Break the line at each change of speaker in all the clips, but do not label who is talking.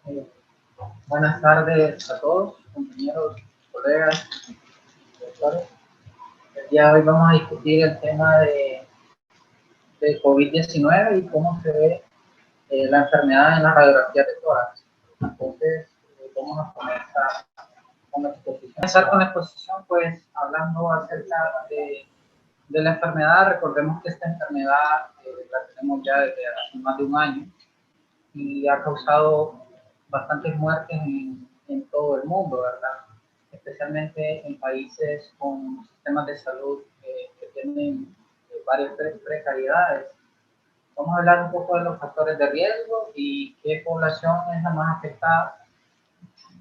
Eh, Buenas tardes a todos, compañeros, colegas, doctores. El día de hoy vamos a discutir el tema de COVID-19 y cómo se ve la enfermedad en la radiografía de tórax. Entonces, vamos a con la exposición. Comenzar con la exposición, pues, hablando acerca de la enfermedad. Recordemos que esta enfermedad la tenemos ya desde hace más de un año y ha causado bastantes muertes en todo el mundo, ¿verdad? Especialmente en países con sistemas de salud que tienen varias precariedades. Vamos a hablar un poco de los factores de riesgo y qué población es la más afectada.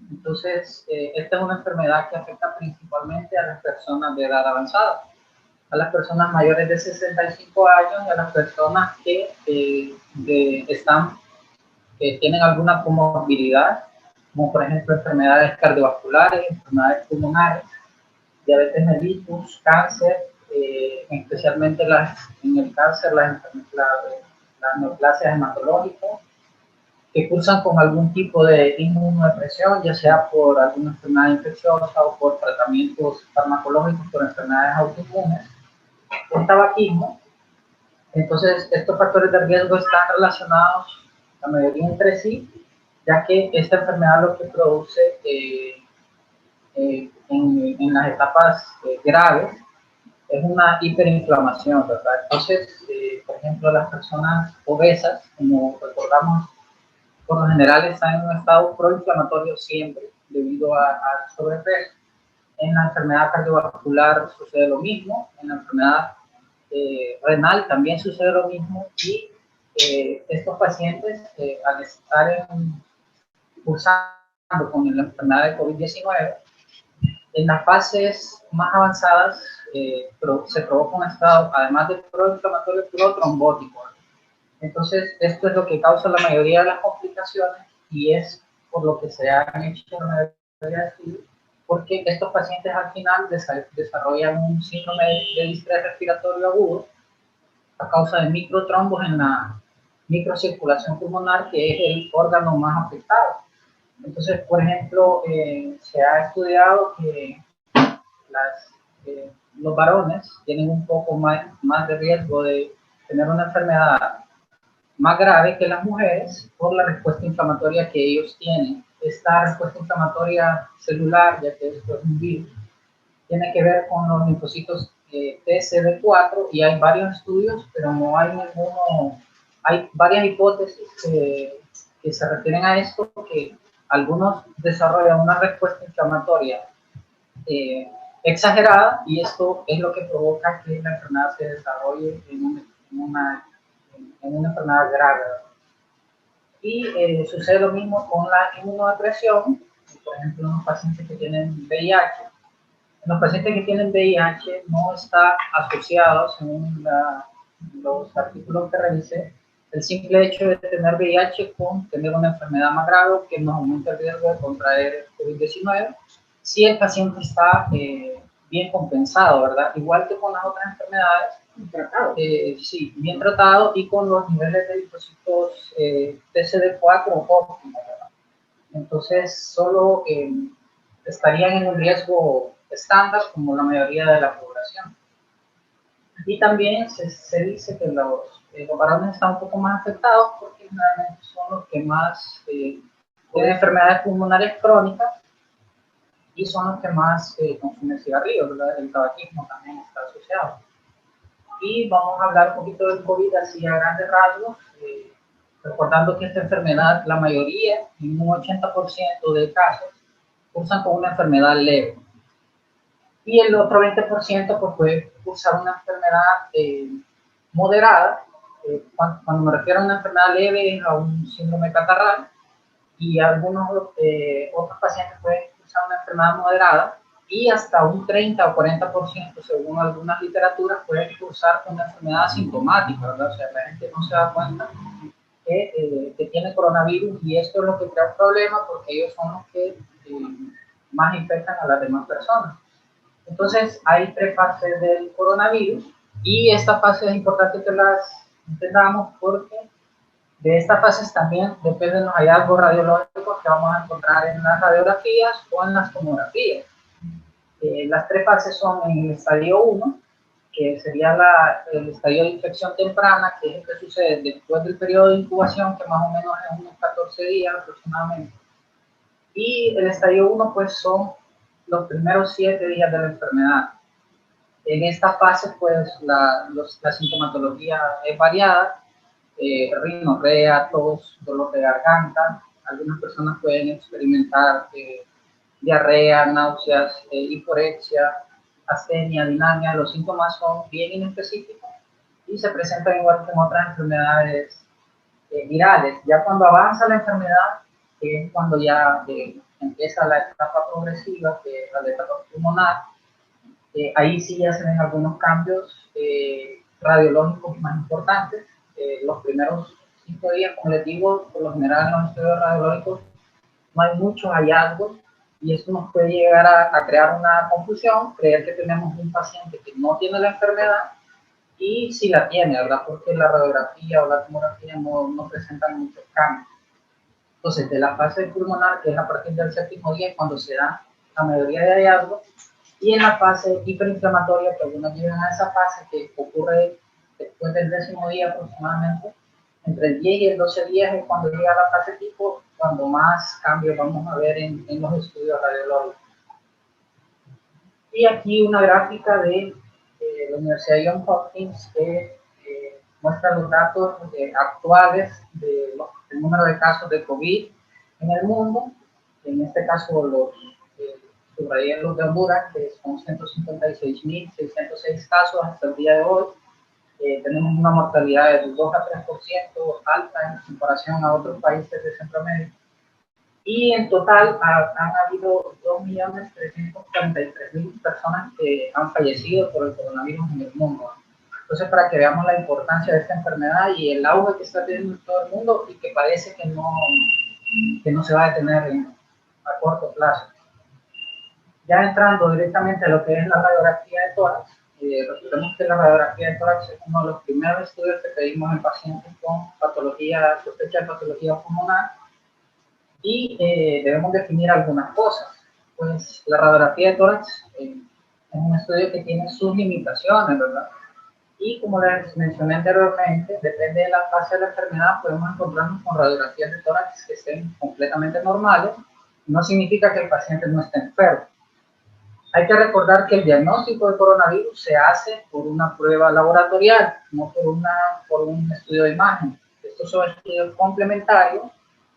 Entonces, esta es una enfermedad que afecta principalmente a las personas de edad avanzada, a las personas mayores de 65 años y a las personas que tienen alguna comorbilidad, como por ejemplo enfermedades cardiovasculares, enfermedades pulmonares, diabetes mellitus, cáncer, especialmente en el cáncer las neoplasias hematológicas, que cursan con algún tipo de inmunodepresión, ya sea por alguna enfermedad infecciosa o por tratamientos farmacológicos por enfermedades autoinmunes, con tabaquismo. Entonces, estos factores de riesgo están relacionados, la mayoría entre sí, ya que esta enfermedad lo que produce en las etapas graves es una hiperinflamación, ¿verdad? Entonces, por ejemplo, las personas obesas, como recordamos, por lo general están en un estado proinflamatorio siempre, debido al sobrepeso. En la enfermedad cardiovascular sucede lo mismo, en la enfermedad renal también sucede lo mismo y estos pacientes al estar cursando con la enfermedad de COVID-19, en las fases más avanzadas se provoca un estado, además de proinflamatorio, protrombótico. Entonces, esto es lo que causa la mayoría de las complicaciones y es por lo que se han hecho la mayoría de estudios, porque estos pacientes al final desarrollan un síndrome de distrés respiratorio agudo a causa de microtrombos en la microcirculación pulmonar, que es el órgano más afectado. Entonces, por ejemplo, se ha estudiado que los varones tienen un poco más de riesgo de tener una enfermedad más grave que las mujeres por la respuesta inflamatoria que ellos tienen. Esta respuesta inflamatoria celular, ya que esto es un virus, tiene que ver con los linfocitos TCD4 y hay varios estudios, pero no hay ninguno, hay varias hipótesis que se refieren a esto, que algunos desarrollan una respuesta inflamatoria eh, exagerada y esto es lo que provoca que la enfermedad se desarrolle en una enfermedad grave. Y sucede lo mismo con la inmunodepresión, por ejemplo, en los pacientes que tienen VIH. En los pacientes que tienen VIH no está asociado, según los artículos que revisé, el simple hecho de tener VIH con tener una enfermedad más grave que nos aumenta el riesgo de contraer COVID-19 si el paciente está bien compensado, ¿verdad? Igual que con las otras enfermedades, sí, bien tratado y con los niveles de linfocitos TCD4 óptimos, ¿verdad? Entonces, solo estarían en un riesgo estándar como la mayoría de la población. Y también se dice que los varones están un poco más afectados porque generalmente son los que más tienen enfermedades pulmonares crónicas y son los que más consumen cigarrillos, ¿verdad? El tabaquismo también está asociado. Y vamos a hablar un poquito del COVID así a grandes rasgos, recordando que esta enfermedad, la mayoría, en un 80% de casos, cursan con una enfermedad leve. Y el otro 20% pues, puede cursar una enfermedad moderada. Cuando me refiero a una enfermedad leve, a un síndrome catarral, y algunos otros pacientes pueden cursar una enfermedad moderada y hasta un 30 o 40%, según algunas literaturas, puede cursar una enfermedad asintomática, ¿verdad? O sea, la gente no se da cuenta que tiene coronavirus y esto es lo que crea un problema porque ellos son los que más infectan a las demás personas. Entonces, hay 3 fases del coronavirus y esta fase es importante que las entendamos porque De estas fases también dependen los hallazgos radiológicos que vamos a encontrar en las radiografías o en las tomografías. Las tres fases son en el estadio 1, que sería el estadio de infección temprana, que es el que sucede después del periodo de incubación, que más o menos es unos 14 días aproximadamente. Y el estadio 1, pues son los primeros 7 días de la enfermedad. En esta fase, pues la sintomatología es variada, rinorrea, tos, dolor de garganta. Algunas personas pueden experimentar diarrea, náuseas, hiporexia, astenia, dinamia. Los síntomas son bien inespecíficos y se presentan igual que en otras enfermedades virales. Ya cuando avanza la enfermedad, que es cuando ya empieza la etapa progresiva, que es la etapa pulmonar, ahí sí ya se ven algunos cambios radiológicos más importantes. Los primeros 5 días, como les digo, por lo general en los estudios radiológicos no hay muchos hallazgos y esto nos puede llegar a crear una confusión, creer que tenemos un paciente que no tiene la enfermedad y sí la tiene, ¿verdad? Porque la radiografía o la tomografía no presentan muchos cambios. Entonces, de la fase pulmonar, que es a partir del 7º día, cuando se da la mayoría de hallazgos, y en la fase hiperinflamatoria, que algunos llegan a esa fase que ocurre después del 10º día aproximadamente, entre el 10 y el 12 días es cuando llega la fase tipo, cuando más cambios vamos a ver en los estudios radiológicos. Y aquí una gráfica de la Universidad de Johns Hopkins que muestra los datos actuales del número de casos de COVID en el mundo. En este caso subrayé los de Honduras, que son 156.606 casos hasta el día de hoy. Tenemos una mortalidad del 2 a 3% alta en comparación a otros países de Centroamérica. Y en total han habido 2.343.000 personas que han fallecido por el coronavirus en el mundo. Entonces, para que veamos la importancia de esta enfermedad y el auge que está teniendo en todo el mundo y que parece que no se va a detener a corto plazo. Ya entrando directamente a lo que es la radiografía de tórax, recordemos que la radiografía de tórax es uno de los primeros estudios que pedimos en pacientes con patología, sospecha de patología pulmonar, y debemos definir algunas cosas. Pues la radiografía de tórax es un estudio que tiene sus limitaciones, ¿verdad? Y como les mencioné anteriormente, depende de la fase de la enfermedad, podemos encontrarnos con radiografías de tórax que estén completamente normales. No significa que el paciente no esté enfermo. Hay que recordar que el diagnóstico de coronavirus se hace por una prueba laboratorial, no por un estudio de imagen. Estos son estudios complementarios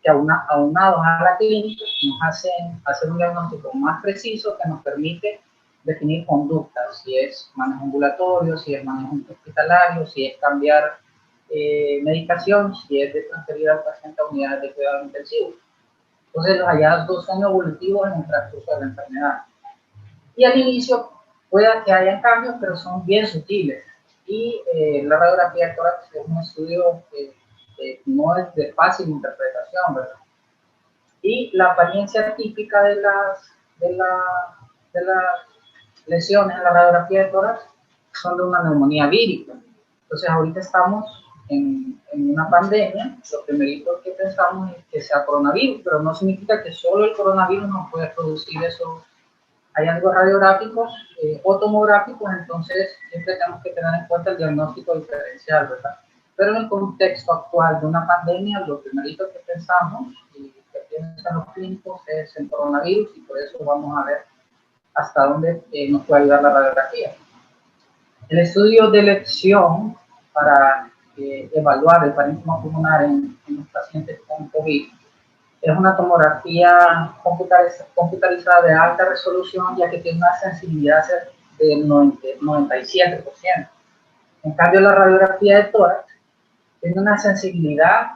que aunados a la clínica nos hacen hacer un diagnóstico más preciso que nos permite definir conductas, si es manejo ambulatorio, si es manejo hospitalario, si es cambiar medicación, si es de transferir al paciente a unidades de cuidado intensivo. Entonces los hallazgos son evolutivos en el transcurso de la enfermedad. Y al inicio puede que haya cambios, pero son bien sutiles. Y la radiografía de tórax es un estudio que no es de fácil interpretación, ¿verdad? Y la apariencia típica de las lesiones en la radiografía de tórax son de una neumonía vírica. Entonces ahorita estamos en una pandemia, lo primerito que pensamos es que sea coronavirus, pero no significa que solo el coronavirus nos puede producir esos hallazgos radiográficos o tomográficos. Entonces siempre tenemos que tener en cuenta el diagnóstico diferencial, ¿verdad? Pero en el contexto actual de una pandemia, lo primerito que pensamos y que piensan los clínicos es el coronavirus, y por eso vamos a ver hasta dónde nos puede ayudar la radiografía. El estudio de elección para evaluar el parénquima pulmonar en los pacientes con COVID es una tomografía computarizada de alta resolución, ya que tiene una sensibilidad del 97%. En cambio, la radiografía de tórax tiene una sensibilidad,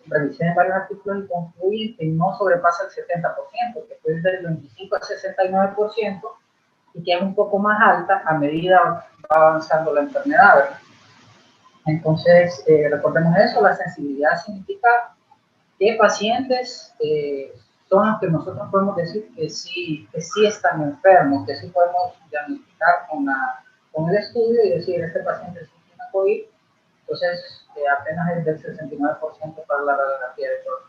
revisé en varios artículos y concluyen que no sobrepasa el 70%, que puede ser del 25 al 69%, y que es un poco más alta a medida que va avanzando la enfermedad, ¿verdad? Entonces, recordemos eso, la sensibilidad significa qué pacientes son los que nosotros podemos decir que sí están enfermos, que sí podemos diagnosticar con el estudio y decir, este paciente sí tiene COVID. Entonces, apenas es del 69% para la radiografía de tórax.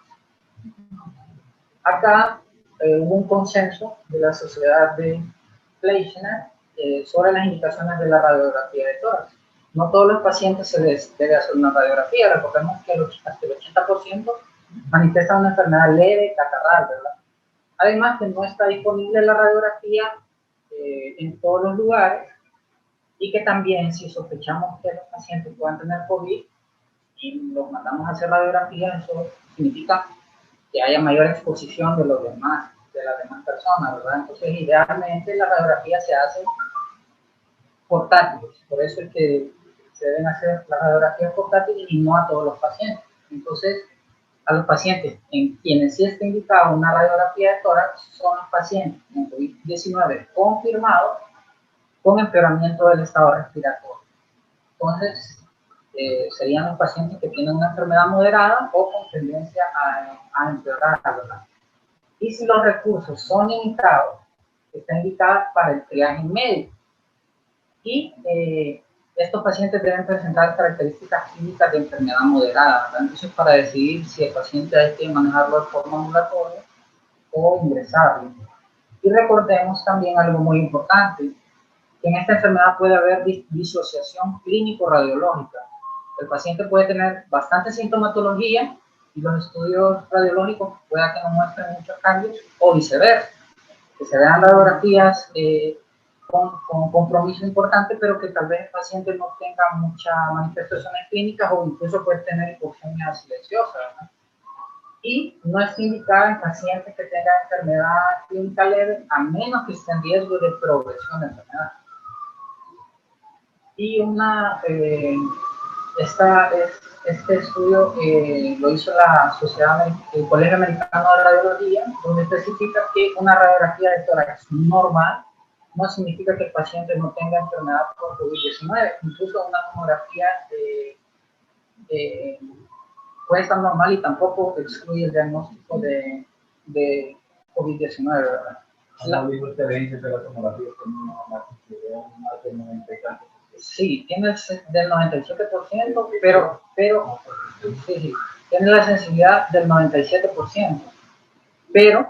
Acá hubo un consenso de la sociedad de Fleischner sobre las indicaciones de la radiografía de tórax. No todos los pacientes se les debe hacer una radiografía. Recordemos que hasta el 80% manifiestan una enfermedad leve, catarral, ¿verdad? Además que no está disponible la radiografía en todos los lugares, y que también si sospechamos que los pacientes puedan tener COVID y los mandamos a hacer radiografía, eso significa que haya mayor exposición de los demás, de las demás personas, ¿verdad? Entonces, idealmente la radiografía se hace portátiles, por eso es que se deben hacer las radiografías portátiles y no a todos los pacientes. Entonces, a los pacientes en quienes sí está indicado una radiografía de tórax son los pacientes con COVID-19 confirmados con empeoramiento del estado respiratorio. Entonces, serían los pacientes que tienen una enfermedad moderada o con tendencia a empeorar, ¿verdad? Y si los recursos son limitados, está indicada para el triaje médico. Y estos pacientes deben presentar características clínicas de enfermedad moderada, ¿verdad? Entonces, para decidir si el paciente hay que manejarlo de forma ambulatoria o ingresarlo. Y recordemos también algo muy importante, que en esta enfermedad puede haber disociación clínico-radiológica. El paciente puede tener bastante sintomatología y los estudios radiológicos pueda que no muestren muchos cambios, o viceversa, que se vean radiografías con compromiso importante, pero que tal vez el paciente no tenga muchas manifestaciones clínicas o incluso puede tener hipoxemia silenciosa, ¿verdad? Y no es indicada en pacientes que tengan enfermedad clínica leve, a menos que esté en riesgo de progresión de enfermedad. Y este estudio lo hizo la Sociedad, el Colegio Americano de Radiología, donde especifica que una radiografía de tórax normal no significa que el paciente no tenga enfermedad por COVID-19. Incluso una tomografía puede estar normal y tampoco excluye el diagnóstico de COVID-19, ¿verdad?
La misma diferencia de la tomografía con una sensibilidad más del 94%.
Sí, tiene del 97%, pero sí, tiene la sensibilidad del 97%, pero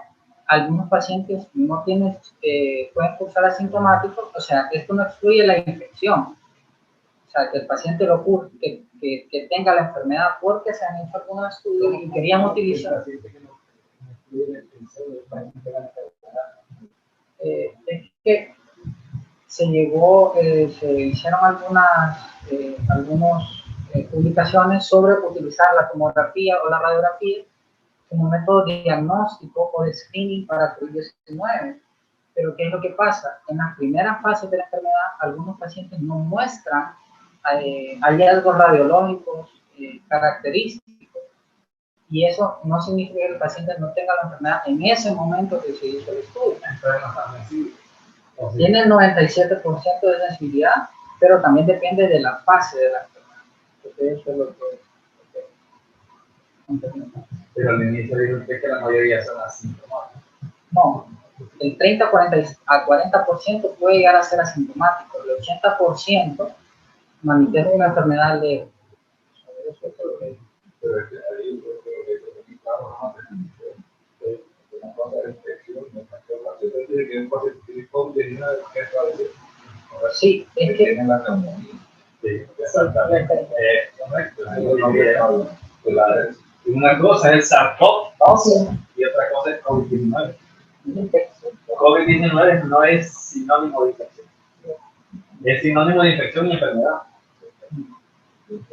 algunos pacientes no tienen, pueden cursar asintomáticos, o sea, esto no excluye la infección, o sea, que el paciente lo curse, que tenga la enfermedad, porque se han hecho algunos estudios y querían utilizar. Es que se hicieron algunas publicaciones sobre utilizar la tomografía o la radiografía como método de diagnóstico o de screening para COVID-19. Pero ¿qué es lo que pasa? En las primeras fases de la enfermedad, algunos pacientes no muestran hallazgos radiológicos característicos, y eso no significa que el paciente no tenga la enfermedad en ese momento que se hizo el estudio. Tiene el 97% de sensibilidad, pero también depende de la fase de la enfermedad. Entonces, eso es lo que...
Pero al inicio dijo usted que la mayoría son asintomáticos.
No, el 30 a 40% puede llegar a ser asintomático, el 80% manifiesta una enfermedad leve. Eso es lo que...
Pero es que ahí yo creo que claro, una cosa de infección, entonces tiene que un paciente tiene COVID-19 que es decir.
Sí, es que...
Tienen la neumonía. Sí, exactamente. Correcto. Una cosa es SARS-CoV y otra cosa es COVID-19. COVID-19 no es sinónimo de infección. Es sinónimo de infección y enfermedad.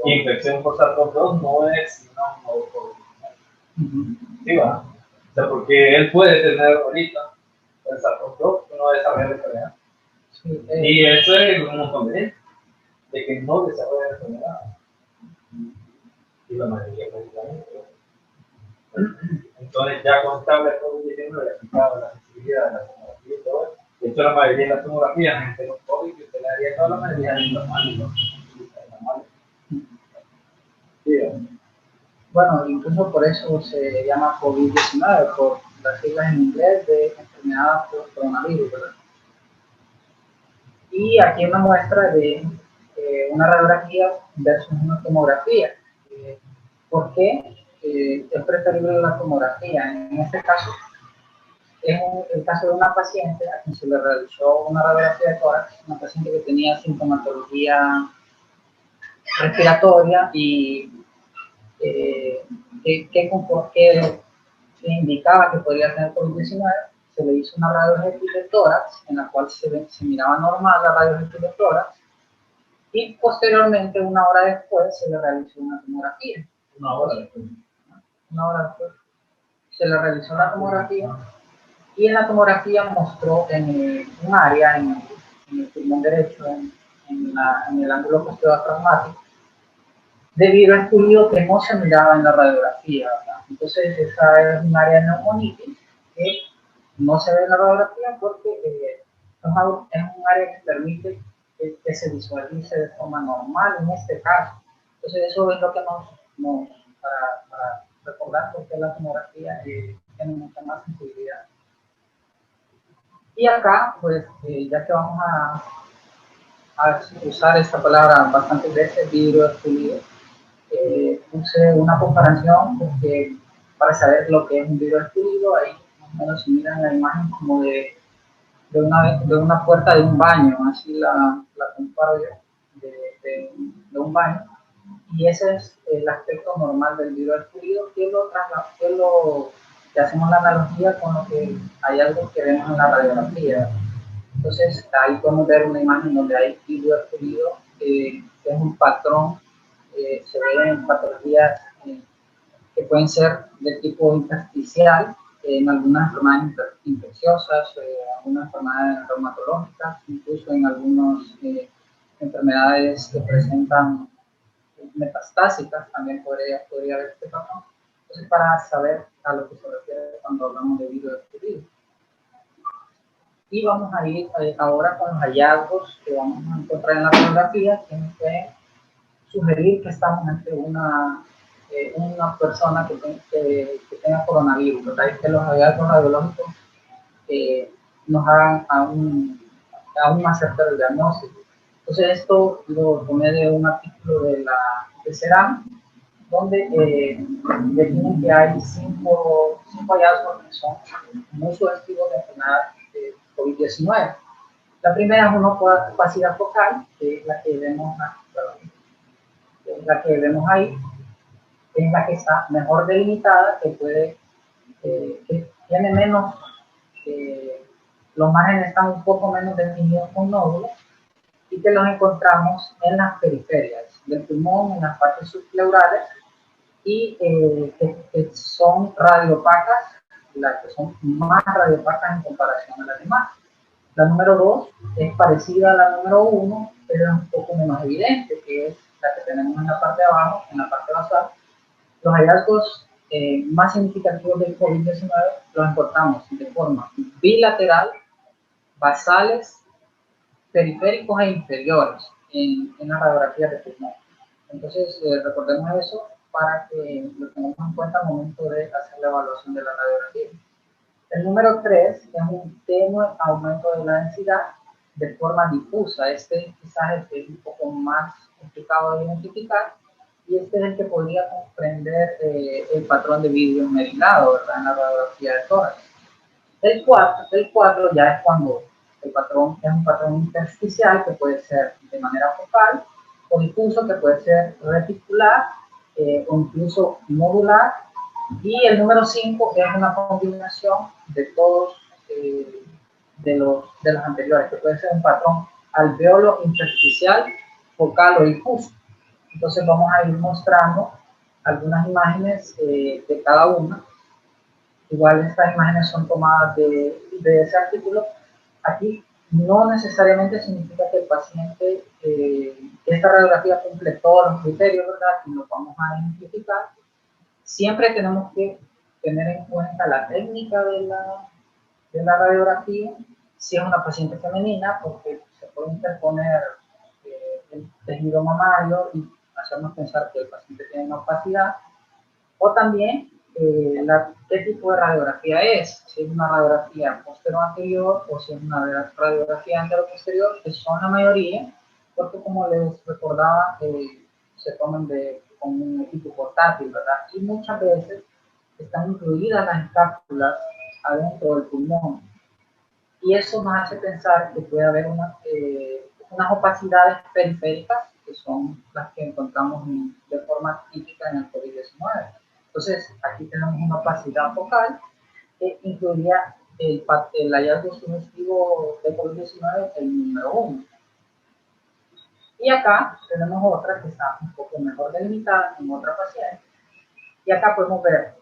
Infección por SARS-CoV-2 no es sinónimo de COVID-19. ¿Sí va? O sea, porque él puede tener ahorita el SARS-CoV-2 y no desarrolla la enfermedad. Y eso es un montón de gente, de que no desarrolla la enfermedad. Y la mayoría precisamente. Entonces ya con tabla de COVID-19 aplicado la sensibilidad de la tomografía y todo, de hecho la mayoría de las tomografías, gente con COVID, que usted le haría toda la mayoría de normales, ¿no? Sí,
bueno, incluso por eso se llama COVID-19, por las siglas en inglés de enfermedad por coronavirus, ¿verdad? Y aquí una muestra de una radiografía versus una tomografía. ¿Por qué es preferible la tomografía? En este caso, es el caso de una paciente a quien se le realizó una radiografía de tórax, una paciente que tenía sintomatología respiratoria y que indicaba que podría tener COVID-19. Se le hizo una radiografía de tórax en la cual se miraba normal la radiografía de tórax y posteriormente, una hora después, se le realizó una tomografía.
Una hora después.
Una hora después se le realizó la tomografía y en la tomografía mostró en un área en el pulmón derecho, en el ángulo postdiafragmático, debido al fluido que no se miraba en la radiografía, ¿verdad? Entonces, esa es un área de neumonitis que no se ve en la radiografía porque es un área que permite que se visualice de forma normal en este caso. Entonces, eso es lo que para recordar por qué la tomografía tiene mucha más sensibilidad. Y acá, pues, ya que vamos a usar esta palabra bastantes veces, vidrio expulido, puse una comparación porque para saber lo que es un vidrio expulido, ahí más o menos se mira en la imagen como de una puerta de un baño, así la comparo yo, de un baño, y ese es el aspecto normal del vidrio expulido, que hacemos la analogía con lo que hay algo que vemos en la radiografía. Entonces, ahí podemos ver una imagen donde hay vidrio expulido, que es un patrón, se ve en patologías que pueden ser de tipo intersticial, en algunas enfermedades infecciosas, algunas enfermedades reumatológicas, incluso en algunas enfermedades que presentan metastásicas, también podría haber este patrón. Entonces, para saber a lo que se refiere cuando hablamos de vidrio expulido. Y vamos a ir ahora con los hallazgos que vamos a encontrar en la radiografía, que nos pueden sugerir que estamos ante una persona que tenga coronavirus, ¿verdad? Y que los hallazgos radiológicos nos hagan aún más cerca del diagnóstico. Entonces, esto lo tomé de un artículo de CERAM, donde definen que hay cinco hallazgos que son muy sugestivos de enfermedad de COVID-19. La primera es una opacidad focal, que es la que vemos ahí, es la que está mejor delimitada, que tiene menos, los márgenes están un poco menos definidos con nódulos, y que los encontramos en las periferias del pulmón, en las partes subpleurales, y que son radiopacas, las que son más radiopacas en comparación a las demás. La número 2 es parecida a la número 1, pero es un poco menos evidente, que es la que tenemos en la parte de abajo, en la parte basal. Los hallazgos más significativos del COVID-19 los encontramos de forma bilateral, basales, periféricos e inferiores en la radiografía de pulmón. Entonces, recordemos eso para que lo tengamos en cuenta al momento de hacer la evaluación de la radiografía. El número 3 es un tenue aumento de la densidad de forma difusa. Este quizás es un poco más complicado de identificar, y este es el que podría comprender el patrón de vidrio merilado, ¿verdad?, en la radiografía de tórax. El 4 ya es cuando el patrón es un patrón intersticial, que puede ser de manera focal, o difuso, que puede ser reticular, o incluso nodular. Y el número 5 es una combinación de todos de los anteriores, que puede ser un patrón alveolo intersticial, focal o difuso. Entonces vamos a ir mostrando algunas imágenes de cada una. Igual estas imágenes son tomadas de ese artículo. Aquí no necesariamente significa que el paciente, esta radiografía cumple todos los criterios, ¿verdad?, y lo vamos a identificar. Siempre tenemos que tener en cuenta la técnica de la radiografía, si es una paciente femenina, porque se puede interponer el tejido mamario y hacernos pensar que el paciente tiene una opacidad, o también qué tipo de radiografía es, si es una radiografía posterior-anterior o si es una radiografía antero-posterior, que son la mayoría, porque como les recordaba, se toman de con un equipo portátil, ¿verdad? Y muchas veces están incluidas las cápsulas adentro del pulmón. Y eso nos hace pensar que puede haber unas opacidades periféricas, que son las que encontramos de forma típica en el COVID-19. Entonces, aquí tenemos una opacidad focal que incluiría el hallazgo sugestivo de COVID-19, el número 1. Y acá tenemos otra que está un poco mejor delimitada en otra paciente. Y acá podemos ver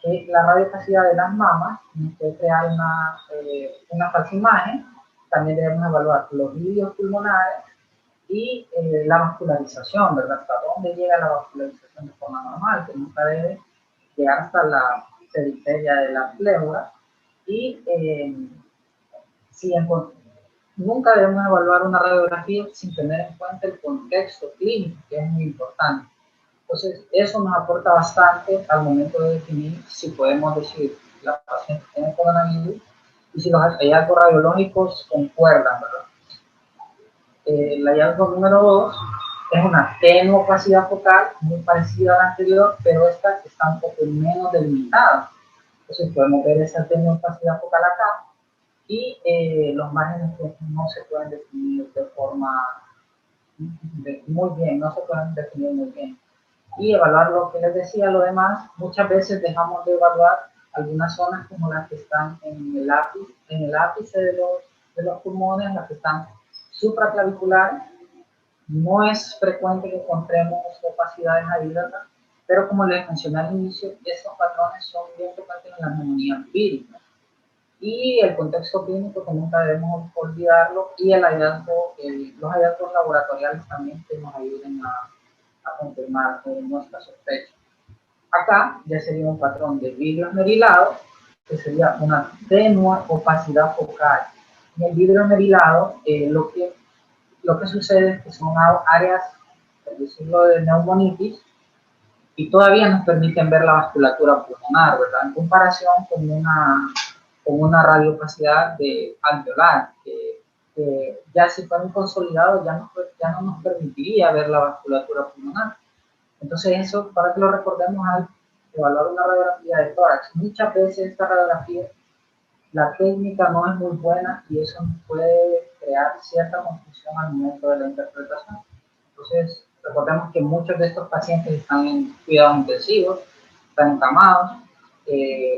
que la radiopacidad de las mamas nos puede crear una falsa imagen. También debemos evaluar los líquidos pulmonares y la vascularización, ¿verdad? Hasta dónde llega la vascularización de forma normal, que nunca debe llegar hasta la periferia de la pleura. Y nunca debemos evaluar una radiografía sin tener en cuenta el contexto clínico, que es muy importante. Entonces, eso nos aporta bastante al momento de definir si podemos decir la paciente tiene coronavirus y si los hallazgos radiológicos concuerdan, ¿verdad? El hallazgo número 2 es una tenue opacidad focal, muy parecida a la anterior, pero esta está un poco menos delimitada. Entonces, podemos ver esa tenue opacidad focal acá y los márgenes no se pueden definir de forma muy bien, no se pueden definir muy bien. Y evaluar lo que les decía, lo demás, muchas veces dejamos de evaluar algunas zonas como las que están en el ápice de los pulmones, las que están supraclaviculares. No es frecuente que encontremos opacidades ahí, ¿verdad? Pero como les mencioné al inicio, estos patrones son bien frecuentes en las neumonías víricas. Y el contexto clínico que nunca debemos olvidarlo, y los hallazgos laboratoriales también que nos ayuden a confirmar nuestra sospecha. Acá ya sería un patrón de vidrio esmerilado, que sería una tenue opacidad focal. En el vidrio esmerilado, lo que sucede es que son áreas, por decirlo, de neumonitis, y todavía nos permiten ver la vasculatura pulmonar, ¿verdad? En comparación con una radiopacidad alveolar, que ya si fuera un consolidado ya no nos permitiría ver la vasculatura pulmonar. Entonces eso, para que lo recordemos, al evaluar una radiografía de tórax, muchas veces esta radiografía, la técnica no es muy buena y eso nos puede crear cierta confusión al momento de la interpretación. Entonces, recordemos que muchos de estos pacientes están en cuidados intensivos, están encamados,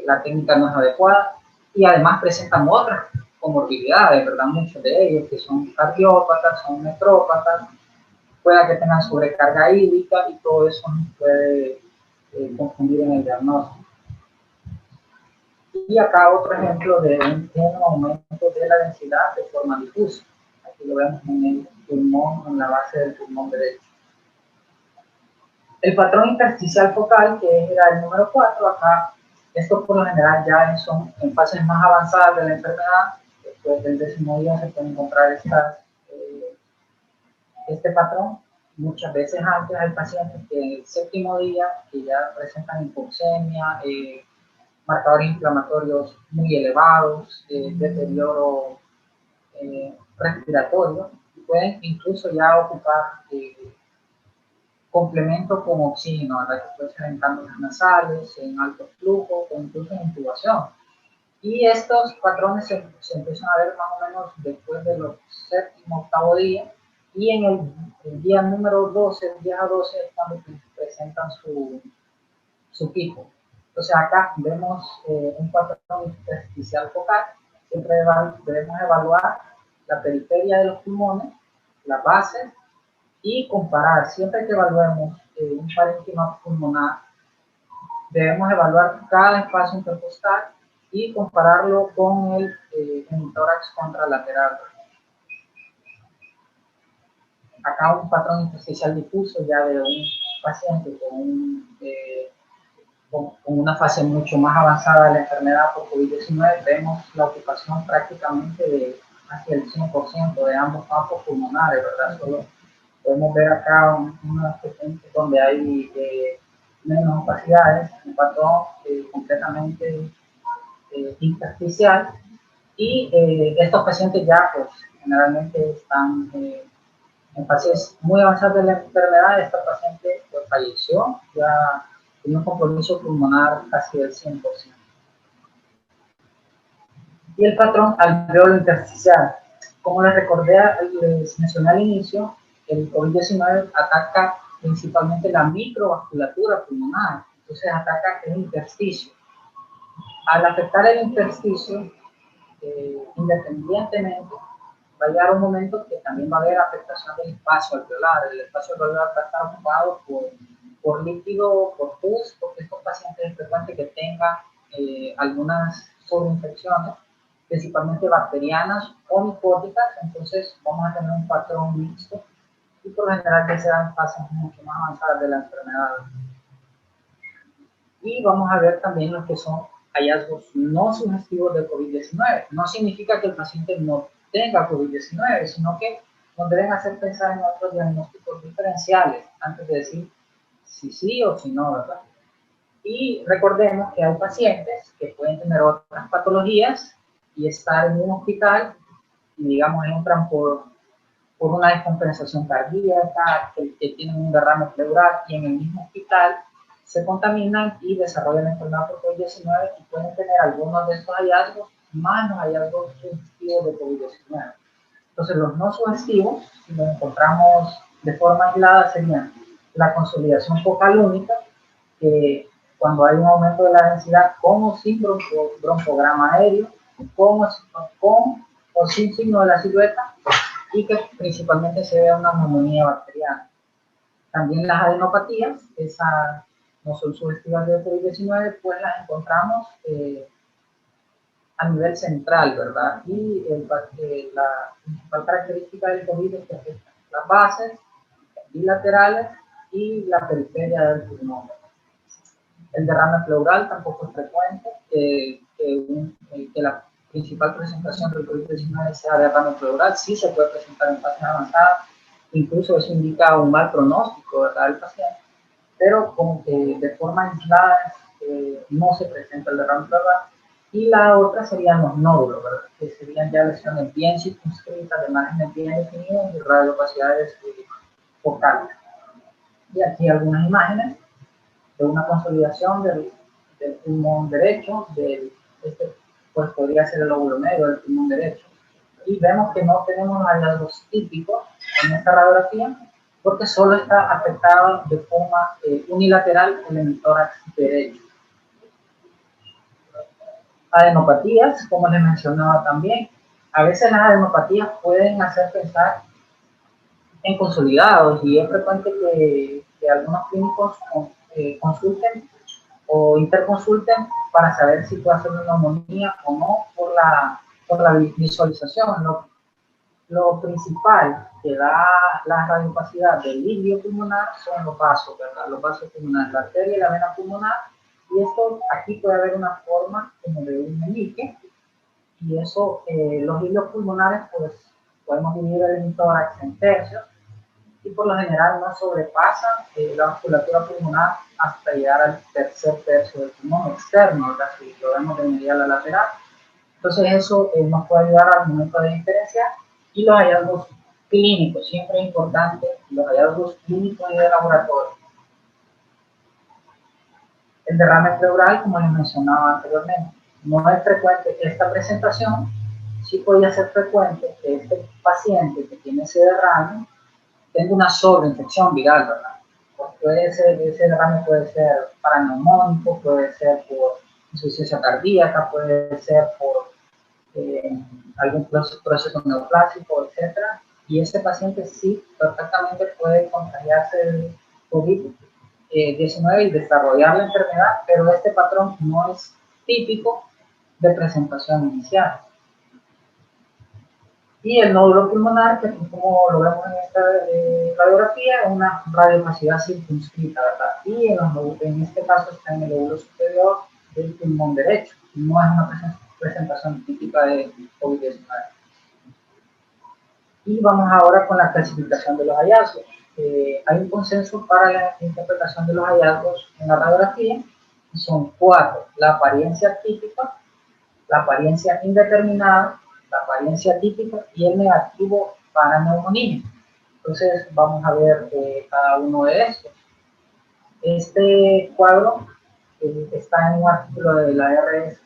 la técnica no es adecuada y además presentan otras comorbilidades, ¿verdad? Muchos de ellos que son cardiópatas, son nefrópatas, pueda que tengan sobrecarga hídrica y todo eso nos puede confundir en el diagnóstico. Y acá otro ejemplo de un aumento de la densidad de forma difusa. Aquí lo vemos en el pulmón, en la base del pulmón derecho. El patrón intersticial focal, que era el número 4, acá, esto por lo general ya son en fases más avanzadas de la enfermedad. Después del 10º día se puede encontrar este patrón. Muchas veces antes hay pacientes que en el 7º día que ya presentan hipoxemia, marcadores inflamatorios muy elevados, deterioro respiratorio, y pueden incluso ya ocupar complemento con oxígeno, ¿verdad? Que puede ser en cánulas nasales, en alto flujo o incluso en intubación. Y estos patrones se empiezan a ver más o menos después de los 7º, 8º día, y en el día número 12, el día 12 es cuando presentan su pico. Entonces acá vemos un patrón intersticial focal. Siempre debemos evaluar la periferia de los pulmones, la base, y comparar. Siempre que evaluemos un parénquima pulmonar, debemos evaluar cada espacio intercostal y compararlo con el tórax contralateral. Acá un patrón intersticial difuso ya de un paciente con una fase mucho más avanzada de la enfermedad por COVID-19, vemos la ocupación prácticamente de casi el 100% de ambos campos pulmonares, ¿verdad? Solo podemos ver acá unas pacientes donde hay menos opacidades, un patrón completamente intersticial, y estos pacientes ya pues generalmente están en fases muy avanzadas de la enfermedad. Esta paciente pues, falleció, ya tenía un compromiso pulmonar casi del 100%. Y el patrón alveolo intersticial. Como les recordé, les mencioné al inicio, el COVID-19 ataca principalmente la microvasculatura pulmonar, entonces ataca el intersticio. Al afectar el intersticio, independientemente, va a llegar un momento que también va a haber afectación del espacio alveolar. El espacio alveolar va a estar ocupado por líquido, por pus, porque estos pacientes es frecuente que tengan algunas sobreinfecciones, principalmente bacterianas o micóticas, entonces vamos a tener un patrón mixto y por lo general que se dan fases mucho más avanzadas de la enfermedad. Y vamos a ver también lo que son hallazgos no sugestivos de COVID-19. No significa que el paciente no tenga COVID-19, sino que nos deben hacer pensar en otros diagnósticos diferenciales antes de decir si sí o si no, ¿verdad? Y recordemos que hay pacientes que pueden tener otras patologías y estar en un hospital y, digamos, entran por una descompensación cardíaca, que tienen un derrame pleural y en el mismo hospital se contaminan y desarrollan la enfermedad por COVID-19 y pueden tener algunos de estos hallazgos más los hallazgos sugestivos de COVID-19. Entonces, los no sugestivos, si los encontramos de forma aislada, serían la consolidación focal única, que cuando hay un aumento de la densidad con o sin broncograma aéreo, con o sin signo de la silueta, y que principalmente se ve una neumonía bacteriana. También las adenopatías, esas no son sugestivas de COVID-19, pues las encontramos a nivel central, ¿verdad? Y la principal característica del COVID es que afecta las bases bilaterales y la periferia del pulmón. El derrame pleural tampoco es frecuente, que la principal presentación del COVID-19 sea derrame pleural, sí se puede presentar en fases avanzadas, incluso eso indica un mal pronóstico, ¿verdad?, del paciente, pero como que de forma aislada no se presenta el derrame pleural. Y la otra serían los nódulos, ¿verdad?, que serían ya lesiones bien circunscritas, de márgenes bien definidos y radiopacidades focales. Y aquí algunas imágenes de una consolidación del pulmón derecho, pues podría ser el lóbulo medio del pulmón derecho. Y vemos que no tenemos hallazgos típicos en esta radiografía porque solo está afectado de forma unilateral el hemitórax derecho. Adenopatías, como les mencionaba también, a veces las adenopatías pueden hacer pensar en consolidados y es frecuente que algunos clínicos consulten o interconsulten para saber si puede hacer una neumonía o no por la visualización. Lo principal que da la radiopacidad del líquido pulmonar son los vasos, ¿verdad? Los vasos pulmonares, la arteria y la vena pulmonar, y esto aquí puede haber una forma como de un meñique, y eso, los hilos pulmonares, pues podemos dividir el hemitórax en tercios, y por lo general no sobrepasan la vasculatura pulmonar hasta llegar al tercer tercio del pulmón externo, ¿verdad? Si lo vemos de medial a lateral. Entonces eso nos puede ayudar al momento de diferenciar. Y los hallazgos clínicos, siempre es importante, los hallazgos clínicos y de laboratorio. El derrame pleural, como les mencionaba anteriormente, no es frecuente esta presentación, sí podría ser frecuente que este paciente que tiene ese derrame tenga una sobreinfección viral, ¿verdad? Pues ese derrame puede ser paraneumónico, puede ser por insuficiencia cardíaca, puede ser por algún proceso neoplásico, etc. Y ese paciente sí perfectamente puede contagiarse del COVID-19 y desarrollar la enfermedad, pero este patrón no es típico de presentación inicial. Y el nódulo pulmonar, que como lo vemos en esta radiografía, es una radiopacidad circunscrita, ¿verdad? Y en este caso está en el lóbulo superior del pulmón derecho. No es una presentación típica de COVID-19. Y vamos ahora con la clasificación de los hallazgos. Hay un consenso para la interpretación de los hallazgos en la radiografía, y son 4: la apariencia típica, la apariencia indeterminada, la apariencia típica y el negativo para neumonía. Entonces vamos a ver cada uno de estos. Este cuadro está en un artículo de la RSNA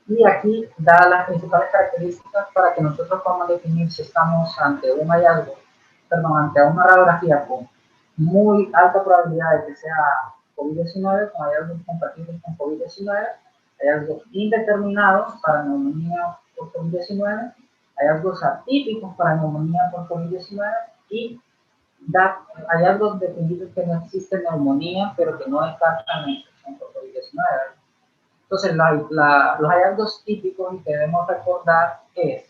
y aquí da las principales características para que nosotros podamos definir si estamos ante un hallazgo, perdón, ante una radiografía con muy alta probabilidad de que sea COVID-19, con hallazgos compatibles con COVID-19, hallazgos indeterminados para neumonía por COVID-19, hallazgos atípicos para neumonía por COVID-19 y hallazgos definidos que no existe neumonía, pero que no descartan la infección por COVID-19. Entonces, los hallazgos típicos que debemos recordar es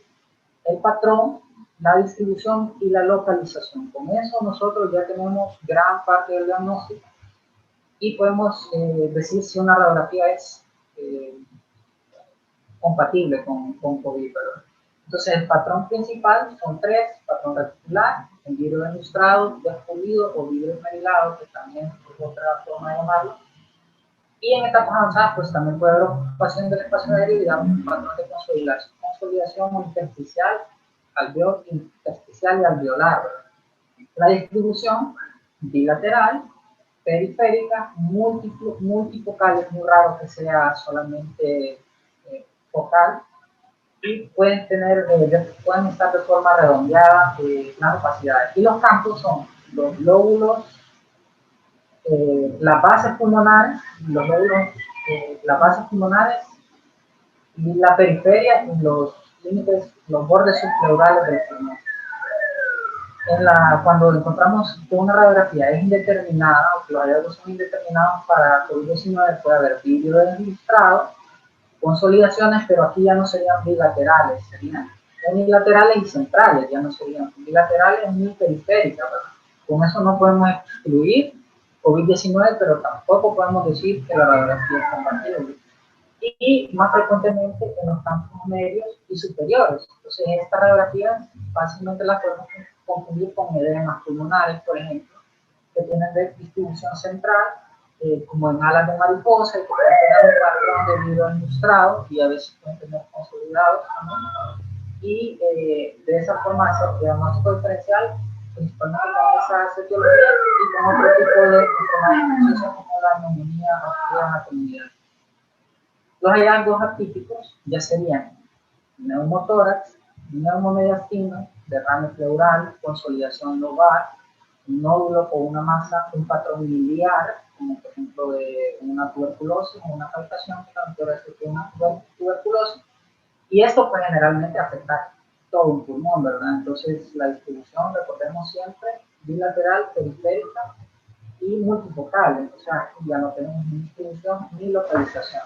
el patrón, la distribución y la localización. Con eso nosotros ya tenemos gran parte del diagnóstico y podemos decir si una radiografía es compatible con COVID. ¿Verdad? Entonces, el patrón principal son tres: patrón reticular, el vidrio ilustrado, descubrido o vidrio esmerilado, que también es otra forma de llamarlo. Y en etapas avanzadas, pues también puede haber ocupación del espacio aéreo y dar un patrón de consolidación intersticial, intersticial y alveolar. La distribución bilateral, periférica, multifocal, es muy raro que sea solamente focal, y pueden estar de forma redondeada, las opacidades. Y los campos son los lóbulos, las bases pulmonares, los lóbulos, las bases pulmonares y la periferia y los límites, los bordes subpleurales del pulmón. Cuando encontramos que una radiografía es indeterminada o que los hallazgos son indeterminados para COVID-19, puede haber vidrio ilustrado, consolidaciones, pero aquí ya no serían bilaterales, serían unilaterales y centrales, ya no serían bilaterales ni periféricas, ¿verdad? Con eso no podemos excluir COVID-19, pero tampoco podemos decir que la radiografía es compatible. Y más frecuentemente en los campos medios y superiores. Entonces, estas radiografías fácilmente las podemos confundir con edemas pulmonares, por ejemplo, que tienen de distribución central, como en alas de mariposa, y que pueden tener un patrón de vidrio ilustrado y a veces pueden tener consolidados también. Y de esa forma hacer diagnóstico diferencial, principalmente con esa etiología y con otro tipo de enfermedades infecciosas como la neumonía o la comunidad. Los hallazgos atípicos ya serían neumotórax, neumomediastino, derrame pleural, consolidación lobar, un nódulo o una masa, un patrón biliar, como por ejemplo de una tuberculosis o una palpación, que también puede ser una tuberculosis, y esto pues generalmente afecta todo un pulmón, ¿verdad? Entonces la distribución, recordemos siempre, bilateral, periférica y multifocal, o sea, ya no tenemos ni distribución ni localización.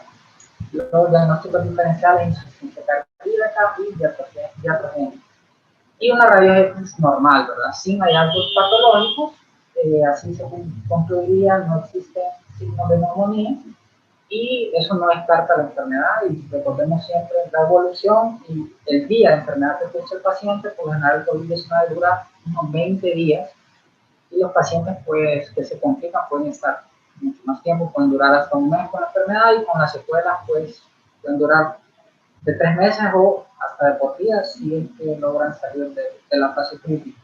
Los diagnósticos diferenciales, insuficiencia cardíaca y diatrogénica. Y una radiología normal, ¿verdad? Sin hallazgos patológicos, así se concluiría, no existen signos de neumonía, y eso no descarta la enfermedad. Y recordemos siempre la evolución y el día de enfermedad que tiene el paciente. Por lo general, el COVID-19 dura unos 20 días, y los pacientes pues, que se complican pueden estar mucho más tiempo, pueden durar hasta un mes con la enfermedad, y con las secuelas pues pueden durar de 3 meses o hasta de por vida si es que logran salir de la fase crítica.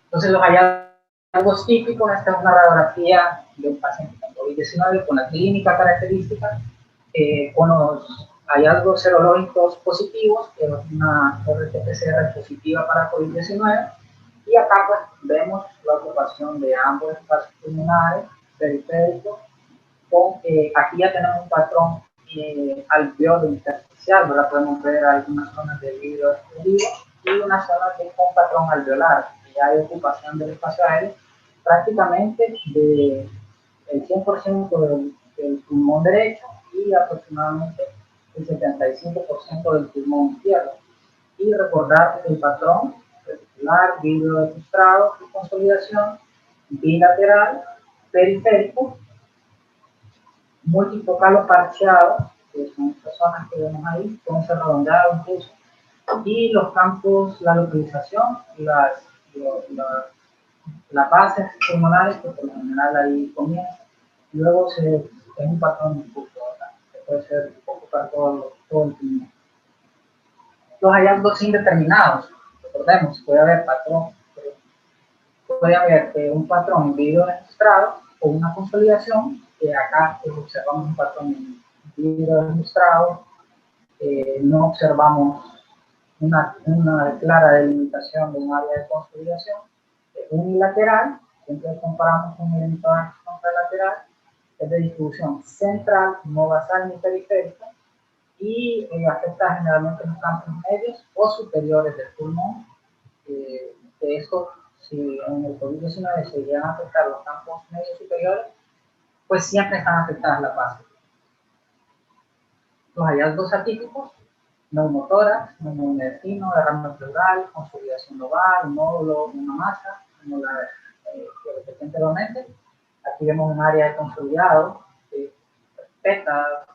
Entonces, los hallazgos típicos: esta es una radiografía de un paciente con COVID-19 con la clínica característica, con los hallazgos serológicos positivos, que es una RT-PCR positiva para COVID-19, y acá pues vemos la ocupación de ambos espacios pulmonares, periféricos, aquí ya tenemos un patrón alveolo intersticial, ¿verdad? Podemos ver algunas zonas de vidrio escondido y unas zonas con patrón alveolar, que ya hay ocupación del espacio aéreo prácticamente del 100% del pulmón derecho y aproximadamente el 75% del pulmón izquierdo. Y recordar el patrón reticular, vidrio ilustrado y consolidación, bilateral, periférico, multifocal o parcheado, que son estas zonas que vemos ahí, pueden ser redondeados incluso, y los campos, la localización, las bases pulmonares, que por lo general ahí comienza, y luego es un patrón difuso, que puede ser ocupar todo el pulmón. Los hallazgos indeterminados, recordemos, puede haber patrón puede haber un patrón en vidrio registrado o una consolidación, que acá observamos un patrón en vidrio registrado, no observamos una clara delimitación de un área de consolidación, unilateral, siempre comparamos con el entorno contralateral, es de distribución central, no basal ni periférica, y afecta generalmente los campos medios o superiores del pulmón. De esto, si en el COVID-19 se llegan a afectar los campos medios superiores, pues siempre están afectadas las bases. Los hallazgos atípicos: neumotórax, neumointestino, derrame pleural, consolidación lobar, un nódulo, una masa, como la que repeté anteriormente. Aquí vemos un área de consolidado, peta,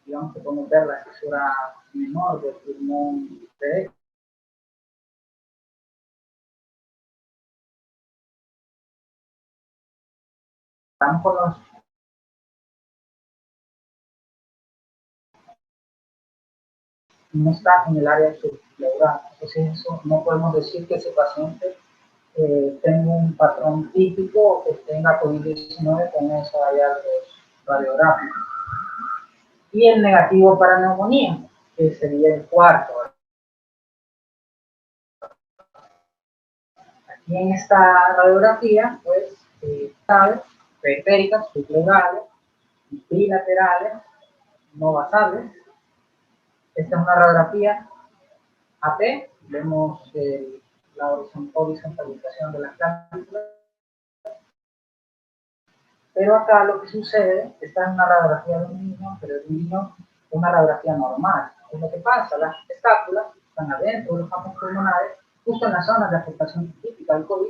digamos que podemos ver la fisura menor del pulmón derecho. Estamos con los no está en el área subpleural, entonces eso no podemos decir que ese paciente tenga un patrón típico o que tenga COVID-19 con esos hallazgos radiográficos. Y el negativo para neumonía, que sería el cuarto. Aquí en esta radiografía, pues, periféricas, subpleurales, bilaterales, no basales. Esta es una radiografía AP, vemos la horizontalización de las cánculas. Pero acá lo que sucede, esta es una radiografía de un niño, pero es un niño, una radiografía normal. Es lo que pasa, las escápulas están adentro de los campos pulmonares, justo en la zona de afectación típica del COVID,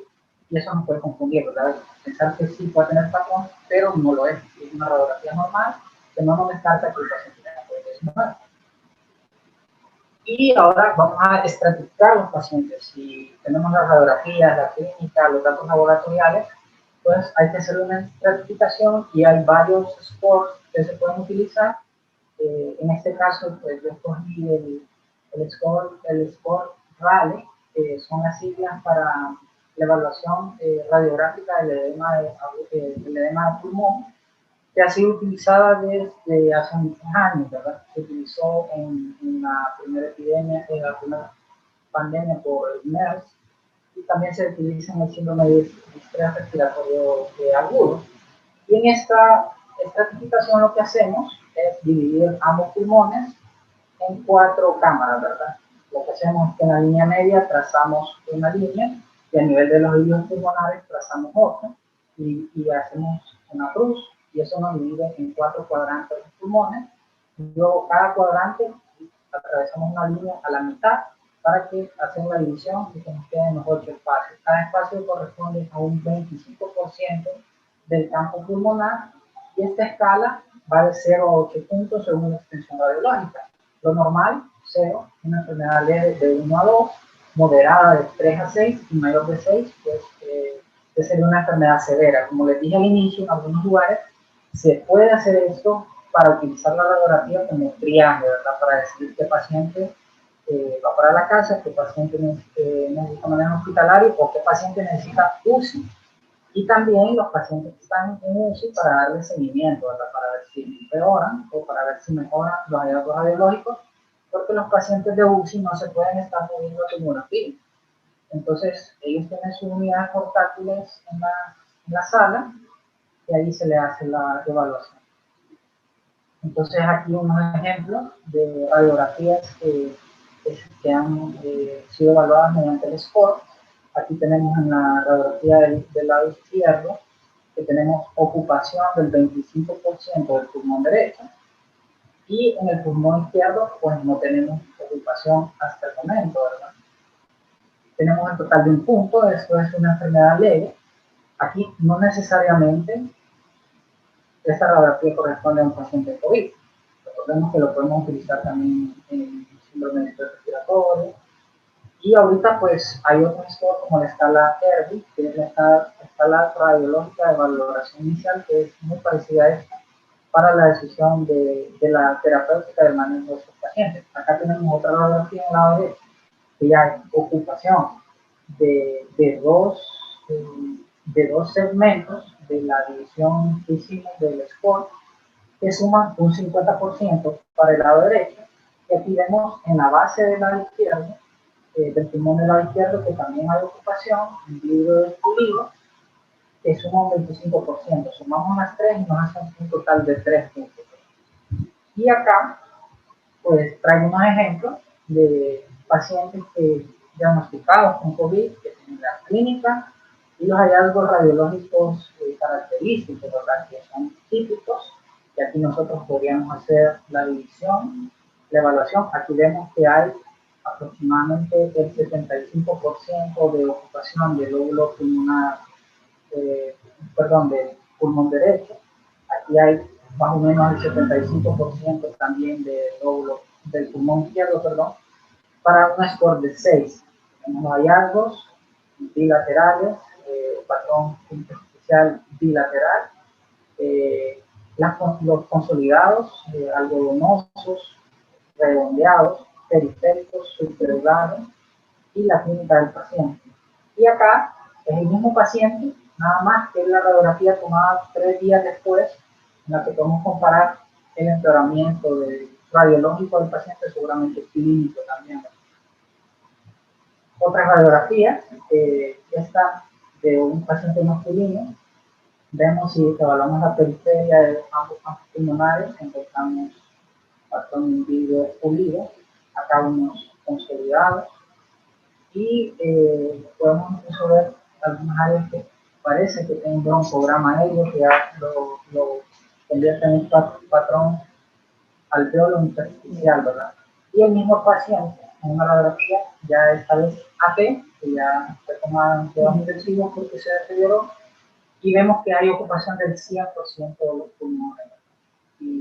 y eso nos puede confundir, ¿verdad? Pensar que sí puede tener patrón, pero no lo es. Es una radiografía normal que no nos descarta que el paciente tenga COVID-19. Y ahora vamos a estratificar los pacientes. Si tenemos las radiografías, la clínica, los datos laboratoriales, pues hay que hacer una estratificación y hay varios scores que se pueden utilizar. En este caso, pues yo escogí el score RALE, que son las siglas para la evaluación radiográfica del edema de pulmón, que ha sido utilizada desde hace muchos años, ¿verdad? Se utilizó en la primera epidemia, en la primera pandemia por el MERS, y también se utiliza en el síndrome de distrés respiratorio agudo. Y en esta estratificación lo que hacemos es dividir ambos pulmones en 4 cámaras, ¿verdad? Lo que hacemos es que en la línea media trazamos una línea y a nivel de los hilos pulmonares trazamos otra y hacemos una cruz, y eso nos divide en 4 cuadrantes de los pulmones. Y luego cada cuadrante atravesamos una línea a la mitad para que hacen la división y que nos queden los 8 espacios. Cada espacio corresponde a un 25% del campo pulmonar, y esta escala va de 0 a 8 puntos según la extensión radiológica. Lo normal, 0, una enfermedad leve de 1 a 2, moderada de 3 a 6 y mayor de 6, pues sería una enfermedad severa. Como les dije al inicio, en algunos lugares se puede hacer esto para utilizar la radiografía como triaje, ¿verdad? Para decidir qué paciente va para la casa, qué paciente necesita manejo hospitalario o qué paciente necesita UCI. Y también los pacientes que están en UCI para darle seguimiento, ¿verdad? Para ver si empeoran o para ver si mejoran los hallazgos radiológicos, porque los pacientes de UCI no se pueden estar moviendo a tomografía. Entonces, ellos tienen sus unidades portátiles en la sala y ahí se le hace la evaluación. Entonces, aquí unos ejemplos de radiografías que han sido evaluadas mediante el SCORE. Aquí tenemos en la radiografía del lado izquierdo que tenemos ocupación del 25% del pulmón derecho, y en el pulmón izquierdo pues no tenemos ocupación hasta el momento, ¿verdad? Tenemos el total de un punto, esto es una enfermedad leve. Aquí no necesariamente esta radiografía corresponde a un paciente de COVID. Recordemos que lo podemos utilizar también en síndrome de distrés respiratorio. Y ahorita pues hay otro score como la escala ERVI, que es la escala radiológica de valoración inicial, que es muy parecida a esta para la decisión de la terapéutica del manejo de estos pacientes. Acá tenemos otra radiografía en el lado derecho, que ya hay ocupación de 2 de dos segmentos de la división que hicimos del score, que suman un 50% para el lado derecho. Y aquí vemos en la base del lado izquierdo, del pulmón del lado izquierdo, que también hay ocupación, individuo despulido, que suma un 25%. Sumamos las tres y nos hacen un total de 3 puntos. Y acá, pues traigo unos ejemplos de pacientes que diagnosticados con COVID, que tienen la clínica, y los hallazgos radiológicos característicos, ¿verdad? Que son típicos, y aquí nosotros podríamos hacer la división, la evaluación. Aquí vemos que hay aproximadamente el 75% de ocupación del lóbulo pulmonar, del pulmón derecho. Aquí hay más o menos el 75% también del pulmón izquierdo, para un score de 6. Tenemos hallazgos bilaterales, patrón intersticial bilateral, los consolidados, algodonosos, redondeados, periféricos, superdurados y la clínica del paciente. Y acá es el mismo paciente, nada más que es la radiografía tomada 3 días después, en la que podemos comparar el empeoramiento radiológico del paciente, seguramente clínico también. Otra radiografía, esta de un paciente masculino, vemos si evaluamos la periferia de ambos campos pulmonares, encontramos patrón individuo pulido, acá unos consolidados, y podemos incluso ver algunas áreas que parece que tienen un broncograma aéreo, que ya lo convierte en un patrón alveolo intersticial, ¿verdad? Y el mismo paciente, en una radiografía, ya esta vez AP, que ya fue tomada en cuidados intensivos porque se deterioró, y vemos que hay ocupación del 100% de los